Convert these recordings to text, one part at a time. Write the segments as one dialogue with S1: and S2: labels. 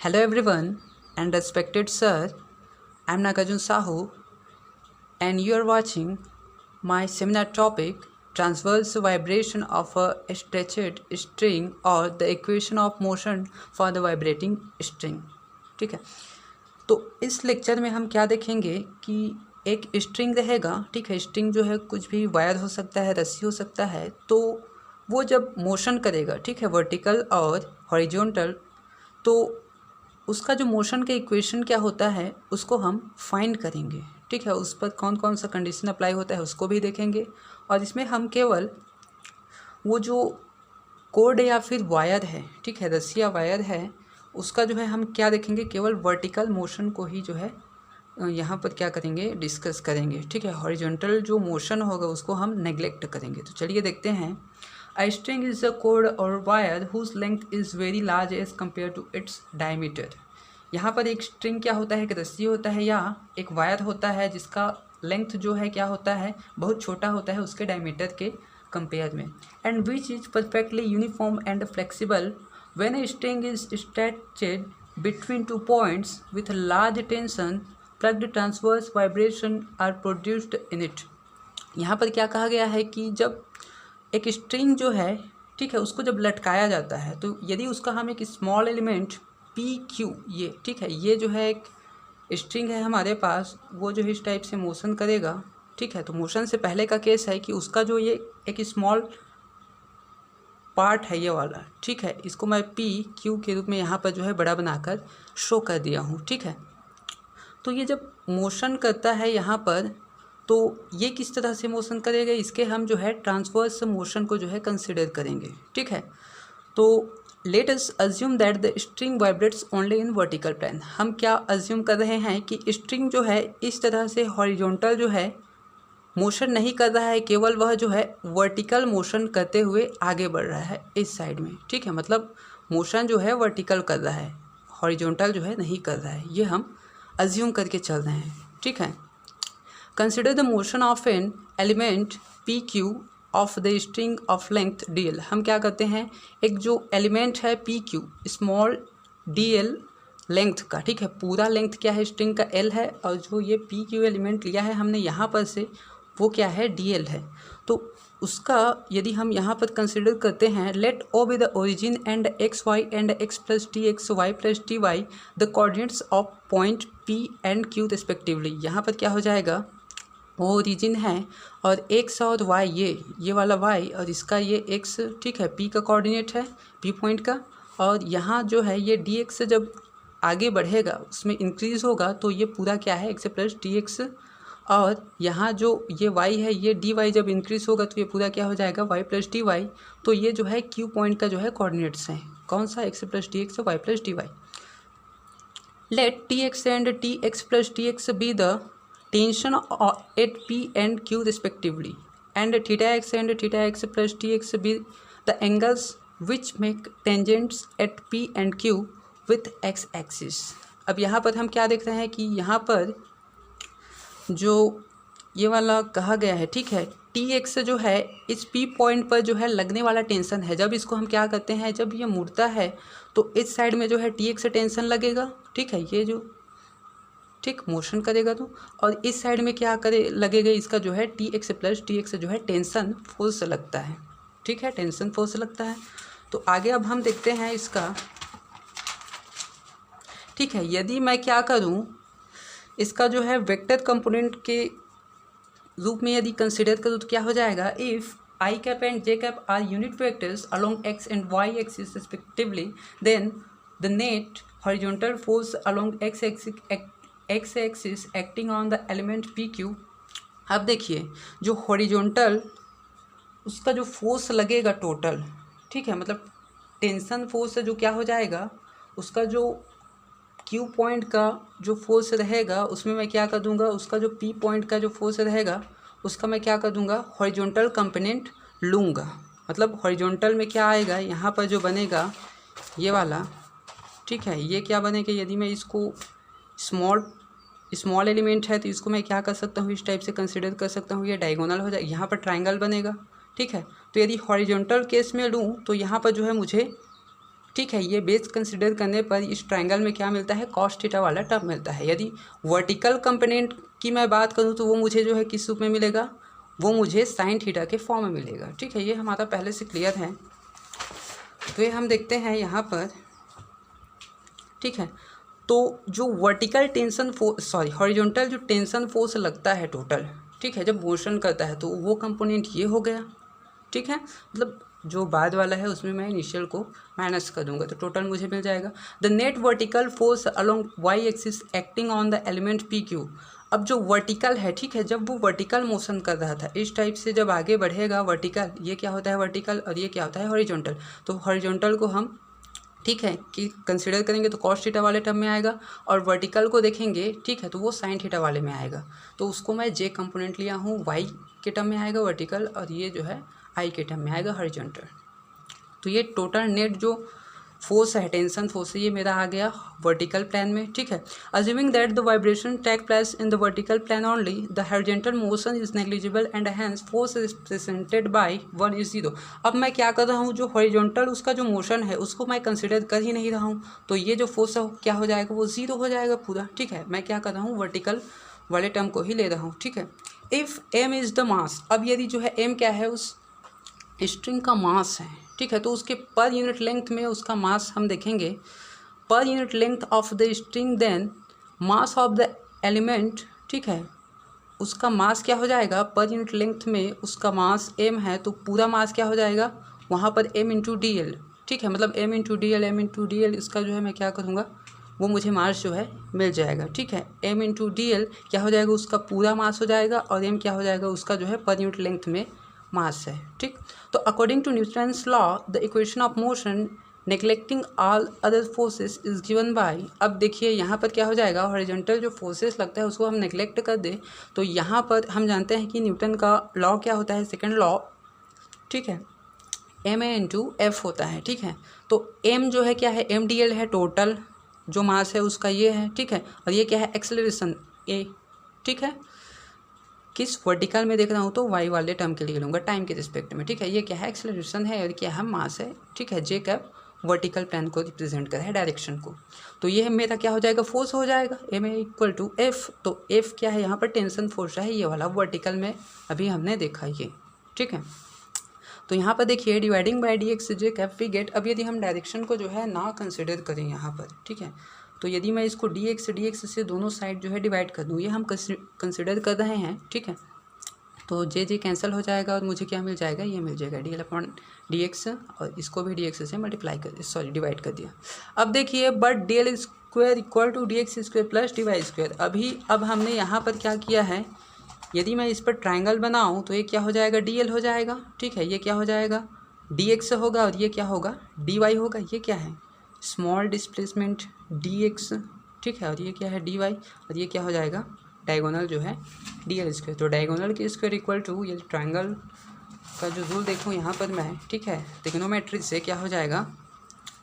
S1: Hello everyone and respected sir, I am Nagarjun Sahu and you are watching my seminar topic transverse vibration of a stretched string or the equation of motion for the vibrating string। ठीक है, तो इस lecture में हम क्या देखेंगे कि एक स्ट्रिंग रहेगा। ठीक है, स्ट्रिंग जो है कुछ भी वायर हो सकता है, रस्सी हो सकता है, तो वो जब मोशन करेगा, ठीक है, वर्टिकल और हॉरिजॉन्टल, तो उसका जो मोशन का इक्वेशन क्या होता है उसको हम फाइंड करेंगे। ठीक है, उस पर कौन कौन सा कंडीशन अप्लाई होता है उसको भी देखेंगे। और इसमें हम केवल वो जो कोड या फिर वायर है, ठीक है, रस्सी या वायर है, उसका जो है हम क्या देखेंगे, केवल वर्टिकल मोशन को ही जो है यहाँ पर क्या करेंगे, डिस्कस करेंगे। ठीक है, हॉरिजॉन्टल जो मोशन होगा उसको हम नेग्लेक्ट करेंगे। तो चलिए देखते हैं। A string is a cord or wire whose length is very large as compared to its diameter। यहाँ पर एक स्ट्रिंग क्या होता है, एक रस्सी होता है या एक वायर होता है जिसका लेंथ जो है क्या होता है, बहुत छोटा होता है उसके डायमीटर के कंपेयर में। And which is perfectly uniform and flexible when a string is stretched between two points with large tension plugged transverse vibration are produced in it। यहाँ पर क्या कहा गया है कि जब एक स्ट्रिंग जो है, ठीक है, उसको जब लटकाया जाता है तो यदि उसका हम एक स्मॉल एलिमेंट पी क्यू, ये ठीक है, ये जो है एक स्ट्रिंग है हमारे पास, वो जो इस टाइप से मोशन करेगा। ठीक है, तो मोशन से पहले का केस है कि उसका जो ये एक स्मॉल पार्ट है ये वाला, ठीक है, इसको मैं पी क्यू के रूप में यहाँ पर जो है बड़ा बनाकर शो कर दिया हूँ। ठीक है, तो ये जब मोशन करता है यहाँ पर, तो ये किस तरह से मोशन करेगा, इसके हम जो है ट्रांसवर्स मोशन को जो है कंसिडर करेंगे। ठीक है, तो let us assume that the string vibrates only in vertical plane. हम क्या अज्यूम कर रहे हैं कि स्ट्रिंग जो है इस तरह से हॉरिजॉन्टल जो है मोशन नहीं कर रहा है, केवल वह जो है वर्टिकल मोशन करते हुए आगे बढ़ रहा है इस साइड में। ठीक है, मतलब मोशन जो है वर्टिकल कर रहा है, हॉरिजॉन्टल जो है नहीं कर रहा है, ये हम अज्यूम करके चल रहे हैं। ठीक है, consider the motion of an element P Q of the string of length D L. हम क्या करते हैं, एक जो एलिमेंट है P Q small D L length का, ठीक है, पूरा लेंथ क्या है स्ट्रिंग का एल है, और जो ये पी क्यू एलिमेंट लिया है हमने यहाँ पर से वो क्या है, डी एल है। तो उसका यदि हम यहाँ पर कंसिडर करते हैं, let O be the origin and x y and x plus t x y plus t y the coordinates of point P and Q respectively. यहाँ पर क्या हो जाएगा, वो ओरिजिन है और एक्स और वाई, ये वाला वाई और इसका ये एक्स, ठीक है, पी का कोऑर्डिनेट है, पी पॉइंट का, और यहाँ जो है ये डी एक्स जब आगे बढ़ेगा उसमें इंक्रीज़ होगा तो ये पूरा क्या है, एक्स प्लस डी एक्स, और यहाँ जो ये वाई है ये डी वाई जब इंक्रीज़ होगा तो ये पूरा क्या हो जाएगा, वाई प्लस डी वाई। तो ये जो है क्यू पॉइंट का जो है कोऑर्डिनेट्स हैं, कौन सा, x plus d x, y plus D y. Let T x and T x plus d x be the tension at P and Q respectively, and theta x and theta x plus tx be the angles which make tangents at P and Q with x axis। अब यहाँ पर हम क्या देख रहे हैं कि यहाँ पर जो ये वाला कहा गया है, ठीक है, टी एक्स जो है इस पी पॉइंट पर जो है लगने वाला टेंशन है। जब इसको हम क्या करते हैं, जब ये मुड़ता है तो इस साइड में जो है टी एक्स टेंशन लगेगा, ठीक है, ये जो ठीक मोशन करेगा तो, और इस साइड में क्या करे लगेगा, इसका जो है T x plus t x जो है टेंशन फोर्स लगता है। ठीक है, टेंशन फोर्स लगता है। तो आगे अब हम देखते हैं इसका। ठीक है, यदि मैं क्या करूं, इसका जो है वेक्टर कंपोनेंट के रूप में यदि कंसिडर करूं तो क्या हो जाएगा, if i cap and j cap are unit vectors along x and y axis respectively, then the net horizontal force along x axis acting on the element P Q. अब देखिए जो हॉरिजॉन्टल उसका जो फोर्स लगेगा total, ठीक है, मतलब tension force जो क्या हो जाएगा, उसका जो क्यू पॉइंट का जो फोर्स रहेगा उसमें मैं क्या कर दूंगा, उसका जो पी पॉइंट का जो फोर्स रहेगा उसका मैं क्या कर दूंगा, हॉरिजॉन्टल कंपोनेंट लूँगा। मतलब हॉरिजॉन्टल में क्या आएगा, यहाँ पर जो बनेगा ये वाला, ठीक है, ये क्या बनेगा, यदि मैं इसको स्मॉल एलिमेंट है तो इसको मैं क्या कर सकता हूँ, इस टाइप से कंसिडर कर सकता हूँ, ये डायगोनल हो जाए, यहाँ पर ट्रायंगल बनेगा। ठीक है, तो यदि हॉरिजॉन्टल केस में लूँ तो यहाँ पर जो है मुझे ठीक है। ये बेस कंसिडर करने पर इस ट्रायंगल में क्या मिलता है, कॉस थीटा वाला टर्म मिलता है। यदि वर्टिकल कंपोनेंट की मैं बात करूँ तो वो मुझे जो है किस रूप में मिलेगा, वो मुझे साइन थीटा के फॉर्म में मिलेगा। ठीक है, ये हमारा पहले से क्लियर है। तो ये हम देखते हैं यहाँ पर। ठीक है, तो जो वर्टिकल टेंशन फोर्स हॉरिजॉन्टल जो टेंशन फोर्स लगता है टोटल, ठीक है, जब मोशन करता है तो वो कंपोनेंट ये हो गया। ठीक है, मतलब जो बाद वाला है उसमें मैं इनिशियल को माइनस कर दूंगा तो टोटल मुझे मिल जाएगा। The net vertical force along y axis acting on the element P Q. अब जो वर्टिकल है, ठीक है, जब वो वर्टिकल मोशन कर रहा था इस टाइप से, जब आगे बढ़ेगा वर्टिकल, ये क्या होता है वर्टिकल और ये क्या होता है हॉरिजॉन्टल। तो हॉरिजॉन्टल को हम, ठीक है, कि कंसिडर करेंगे तो कॉस थीटा वाले टर्म में आएगा, और वर्टिकल को देखेंगे, ठीक है, तो वो साइन थीटा वाले में आएगा। तो उसको मैं जे कंपोनेंट लिया हूँ, वाई के टर्म में आएगा वर्टिकल, और ये जो है आई के टर्म में आएगा हॉरिजॉन्टल। तो ये टोटल नेट जो फोर्स है, टेंशन फोर्स है, ये मेरा आ गया वर्टिकल प्लेन में। ठीक है, assuming that the vibration take place in the vertical plane only, the horizontal motion is negligible and hence force is represented by 1 is 0। अब मैं क्या कर रहा हूँ, जो हॉरिजॉन्टल उसका जो मोशन है उसको मैं कंसिडर कर ही नहीं रहा हूँ, तो ये जो फोर्स है क्या हो जाएगा, वो 0 हो जाएगा पूरा। ठीक है, मैं क्या कर रहा हूँ, वर्टिकल वाले टर्म को ही ले रहा हूँ। ठीक है, if m is the mass, अब यदि जो है एम क्या है, उस स्ट्रिंग का मास है, ठीक है, तो उसके पर यूनिट लेंथ में उसका मास हम देखेंगे, per unit length of the string, then mass of the element. ठीक है, उसका मास क्या हो जाएगा, पर यूनिट लेंथ में उसका मास m है, तो पूरा मास क्या हो जाएगा वहाँ पर m इंटू डी एल। ठीक है, मतलब m इंटू डी एल इसका जो है मैं क्या करूँगा, वो मुझे मास जो है मिल जाएगा। ठीक है, m इंटू डी एल क्या हो जाएगा, उसका पूरा मास हो जाएगा, और m क्या हो जाएगा, उसका जो है पर यूनिट लेंथ में मास है। ठीक, तो according to Newton's law the equation of motion neglecting all other forces is given by. अब देखिए यहाँ पर क्या हो जाएगा, हॉरिजॉन्टल जो फोर्सेस लगता है उसको हम नेग्लेक्ट कर दें, तो यहाँ पर हम जानते हैं कि न्यूटन का लॉ क्या होता है, सेकंड लॉ। ठीक है, एम ए इंटू एफ होता है। ठीक है, तो एम जो है क्या है, एम डी एल है, टोटल जो मास है उसका ये है। ठीक है, और ये क्या है, एक्सेलरेशन ए। ठीक है, किस वर्टिकल में देख रहा हूँ तो वाई वाले टर्म के लिए लूँगा टाइम के रिस्पेक्ट में। ठीक है, ये क्या है, एक्सेलरेशन है, और क्या है, मास है। ठीक है, जे कैप वर्टिकल प्लेन को रिप्रेजेंट कर है, डायरेक्शन को। तो ये मेरा क्या हो जाएगा, फोर्स हो जाएगा, m a equal to f. तो एफ क्या है यहाँ पर, टेंशन फोर्स है, ये वाला वर्टिकल में अभी हमने देखा ये। ठीक है, तो यहाँ पर देखिए dividing by d x j cap we get. अब यदि हम डायरेक्शन को जो है ना कंसिडर करें यहाँ पर, ठीक है, तो यदि मैं इसको डी एक्स से दोनों साइड जो है डिवाइड कर दूँ, ये हम कंसिडर कर रहे हैं। ठीक है, तो जे जे कैंसिल हो जाएगा और मुझे क्या मिल जाएगा, ये मिल जाएगा D L upon D x, और इसको भी डी एक्स से मल्टीप्लाई कर डिवाइड कर दिया। अब देखिए but d L square equal to D x square plus D Y square. अब हमने यहाँ पर क्या किया है, यदि मैं इस पर ट्राइंगल बनाऊँ तो ये क्या हो जाएगा, डी एल हो जाएगा। ठीक है, ये क्या हो जाएगा, डी एक्स होगा, और ये क्या होगा, डी वाई होगा। ये क्या है, स्मॉल डिस्प्लेसमेंट डी एक्स। ठीक है, और ये क्या है, डी वाई, और ये क्या हो जाएगा, डायगोनल जो है डी एल स्क्वायर। तो डायगोनल के स्क्वायर इक्वल टू, ये ट्रायंगल का जो रूल देखूँ यहाँ पर मैं, ठीक है, ट्रिग्नोमेट्री से क्या हो जाएगा,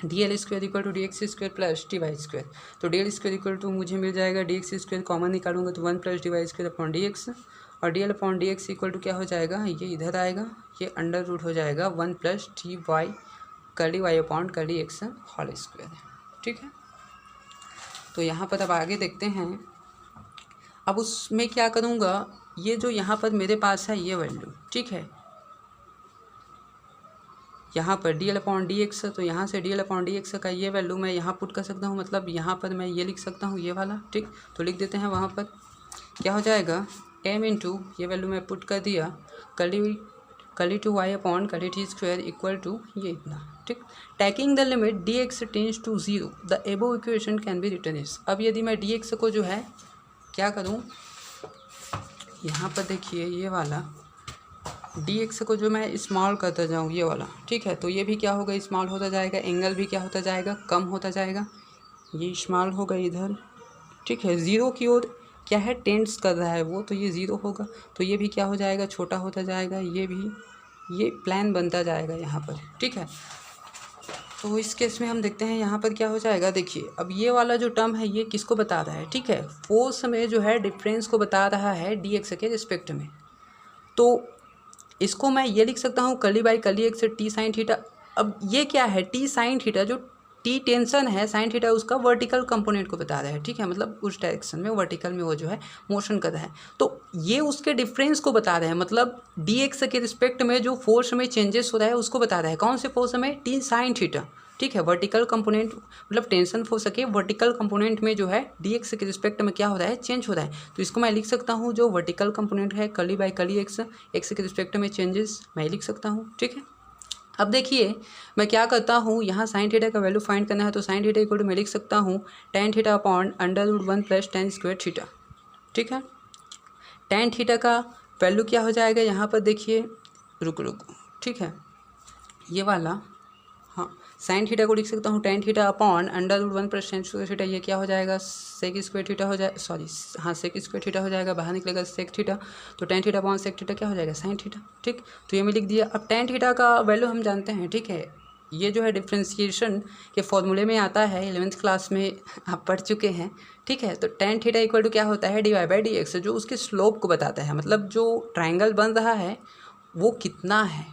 S1: D L square equal to D x square plus D Y square. तो D L square equal to मुझे मिल जाएगा डी एक्स स्क्वायर, कॉमन निकालूंगा तो 1 plus D Y square upon D x, और D L upon D X equal to क्या हो जाएगा, ये इधर आएगा, ये अंडर रूट हो जाएगा 1 प्लस डी वाई कर डी वाई अपॉन कर डी एक्स होल स्क्वायर। ठीक है, तो यहाँ पर अब आगे देखते हैं। अब उसमें क्या करूँगा, ये जो यहाँ पर मेरे पास है ये वैल्यू, ठीक है, यहाँ पर D L upon D x, तो यहाँ से D L upon D x का ये वैल्यू मैं यहाँ पुट कर सकता हूँ, मतलब यहाँ पर मैं ये लिख सकता हूँ ये वाला। ठीक, तो लिख देते हैं, वहाँ पर क्या हो जाएगा, एम इंटू ये वैल्यू मैं पुट कर दिया, curly two y upon curly t square equal to ये इतना। ठीक, taking the limit d x tends to 0 the above equation can be written is. अब यदि मैं डी एक्स को जो है क्या करूँ, यहाँ पर देखिए ये वाला डी एक्स को जो मैं स्मॉल करता जाऊँ ये वाला, ठीक है, तो ये भी क्या होगा, स्मॉल होता जाएगा, एंगल भी क्या होता जाएगा, कम होता जाएगा, ये स्मॉल होगा इधर। ठीक है, ज़ीरो की ओर क्या है, टेंड्स कर रहा है वो, तो ये ज़ीरो होगा, तो ये भी क्या हो जाएगा, छोटा होता जाएगा, ये भी ये प्लान बनता जाएगा यहाँ पर। ठीक है, तो इस केस में हम देखते हैं यहाँ पर क्या हो जाएगा। देखिए अब ये वाला जो टर्म है ये किसको बता रहा है, ठीक है, फोर्स में जो है डिफरेंस को बता रहा है डी एक्स के रिस्पेक्ट में। तो इसको मैं ये लिख सकता हूँ कली बाई कली एक्स टी साइन थीटा। अब ये क्या है, टी साइन थीटा जो टी टेंशन है, साइन थीटा उसका वर्टिकल कंपोनेंट को बता रहा है, ठीक है, मतलब उस डायरेक्शन में वर्टिकल में वो जो है मोशन कर रहा है, तो ये उसके डिफरेंस को बता रहे हैं, मतलब डी एक्स के रिस्पेक्ट में जो फोर्स में चेंजेस हो रहा है उसको बता रहा है। कौन से फोर्स में? टी साइन थीटा, ठीक है, वर्टिकल कंपोनेंट मतलब टेंशन फोर्स के वर्टिकल कंपोनेंट में जो है डी एक्स के रिस्पेक्ट में क्या हो रहा है? चेंज हो रहा है। तो इसको मैं लिख सकता हूँ जो वर्टिकल कंपोनेंट है curly by curly x, x के रिस्पेक्ट में चेंजेस मैं लिख सकता हूँ, ठीक है। अब देखिए मैं क्या करता हूँ, यहाँ साइन थीटा का वैल्यू फाइंड करना है, तो साइन थीटा इक्वल टू मैं लिख सकता हूँ ten theta upon √1 plus ten square theta, ठीक है। टेन थीटा का वैल्यू क्या हो जाएगा यहाँ पर? देखिए रुको, ठीक है, ये वाला, हाँ, साइन थीटा को लिख सकता हूँ ten theta upon √1 plus ten square theta, ये क्या हो जाएगा? सेक स्क्वायर थीटा हो जाए, सॉरी हाँ सेक स्क्वायर थीटा हो जाएगा, बाहर निकलेगा सेक थीटा, तो tan theta upon sec theta क्या हो जाएगा? साइन थीटा, ठीक। तो ये मैं लिख दिया। अब टेन थीटा का वैल्यू हम जानते हैं, ठीक है, ये जो है डिफ्रेंशिएशन के फॉर्मूले में आता है, 11th क्लास में आप पढ़ चुके हैं, ठीक है। तो टेन थीटा इक्वल टू क्या होता है? dy बाई डी एक्स, जो उसके स्लोप को बताता है, मतलब जो ट्राइंगल बन रहा है वो कितना है,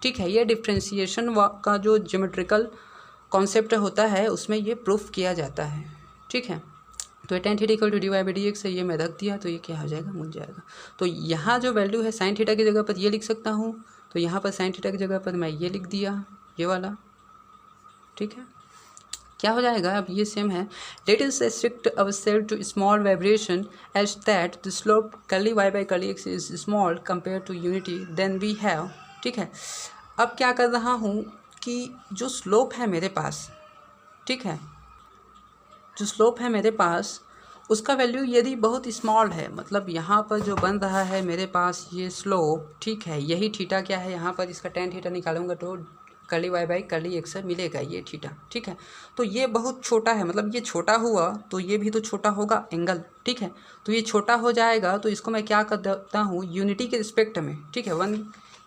S1: ठीक है। ये डिफ्रेंशिएशन का जो ज्योमेट्रिकल कॉन्सेप्ट होता है उसमें ये प्रूफ किया जाता है, ठीक है। तो tan theta equal to dy by d x है, ये मैं रख दिया, तो ये क्या हो जाएगा? मिल जाएगा। तो यहाँ जो वैल्यू है साइन थीटा की जगह पर ये लिख सकता हूँ, तो यहाँ पर साइन थीटा की जगह पर मैं ये लिख दिया, ये वाला, ठीक है। क्या हो जाएगा? अब ये सेम है, let us restrict ourselves to small vibration as that the slope curly y by curly x is small compared to unity, then we have, ठीक है। अब क्या कर रहा हूँ कि जो स्लोप है मेरे पास, ठीक है, जो स्लोप है मेरे पास उसका वैल्यू यदि बहुत स्मॉल है, मतलब यहाँ पर जो बन रहा है मेरे पास ये स्लोप, ठीक है, यही थीटा क्या है यहाँ पर, इसका टेन थीटा निकालूंगा तो curly y by curly x मिलेगा, ये थीटा, ठीक है। तो ये बहुत छोटा है, मतलब ये छोटा हुआ तो ये भी तो छोटा होगा एंगल, ठीक है। तो ये छोटा हो जाएगा, तो इसको मैं क्या कर देता हूँ यूनिटी के रिस्पेक्ट में, ठीक है, वन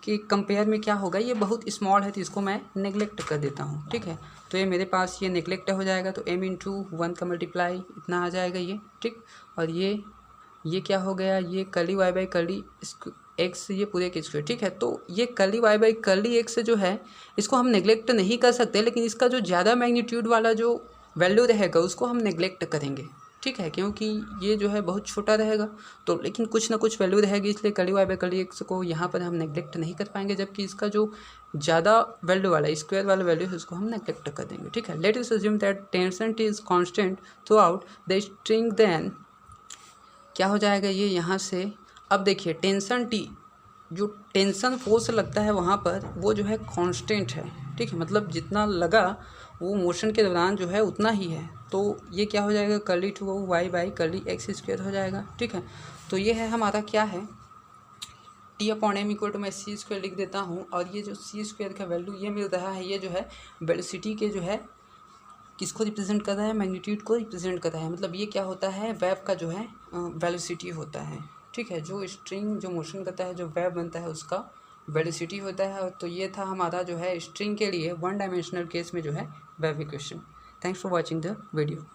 S1: के कंपेयर में क्या होगा, ये बहुत स्मॉल है तो इसको मैं नेग्लेक्ट कर देता हूँ, ठीक है। तो ये मेरे पास ये नेग्लेक्ट हो जाएगा, तो m इंटू 1 का मल्टीप्लाई इतना आ जाएगा ये, ठीक। और ये क्या हो गया, ये curly y by curly x, ये पूरे के स्क्वायर, ठीक है। तो ये curly y by curly x जो है इसको हम नेग्लेक्ट नहीं कर सकते, लेकिन इसका जो ज़्यादा मैग्नीट्यूड वाला जो वैल्यू रहेगा उसको हम नेग्लेक्ट करेंगे, ठीक है, क्योंकि ये जो है बहुत छोटा रहेगा, तो लेकिन कुछ ना कुछ वैल्यू रहेगी, इसलिए curly y by curly x को यहाँ पर हम नेग्लेक्ट नहीं कर पाएंगे, जबकि इसका जो ज़्यादा वैल्यू वाला स्क्वायर वाला वैल्यू है उसको हम नेग्लेक्ट कर देंगे, ठीक है। Let us assume that tension is constant throughout the string, देन क्या हो जाएगा ये यहाँ से। अब देखिए टेंशन टी, जो टेंशन फोर्स लगता है वहाँ पर वो जो है कांस्टेंट है, ठीक है, मतलब जितना लगा वो मोशन के दौरान जो है उतना ही है, तो ये क्या हो जाएगा curly two y by curly x square हो जाएगा, ठीक है। तो ये है हमारा क्या है T upon m equal to मैं सी स्क्वायर लिख देता हूँ, और ये जो सी स्क्वायर का वैल्यू ये मिल रहा है, ये जो है वेलोसिटी के जो है किसको रिप्रेजेंट कर रहा है, मैग्नीट्यूड को रिप्रेजेंट कर रहा है, मतलब ये क्या होता है वेव का जो है वेलोसिटी होता है, ठीक है। जो स्ट्रिंग जो मोशन करता है, जो वेव बनता है उसका वेलोसिटी होता है। तो ये था हमारा जो है स्ट्रिंग के लिए वन डायमेंशनल केस में जो है wave equation. Thanks for watching the video.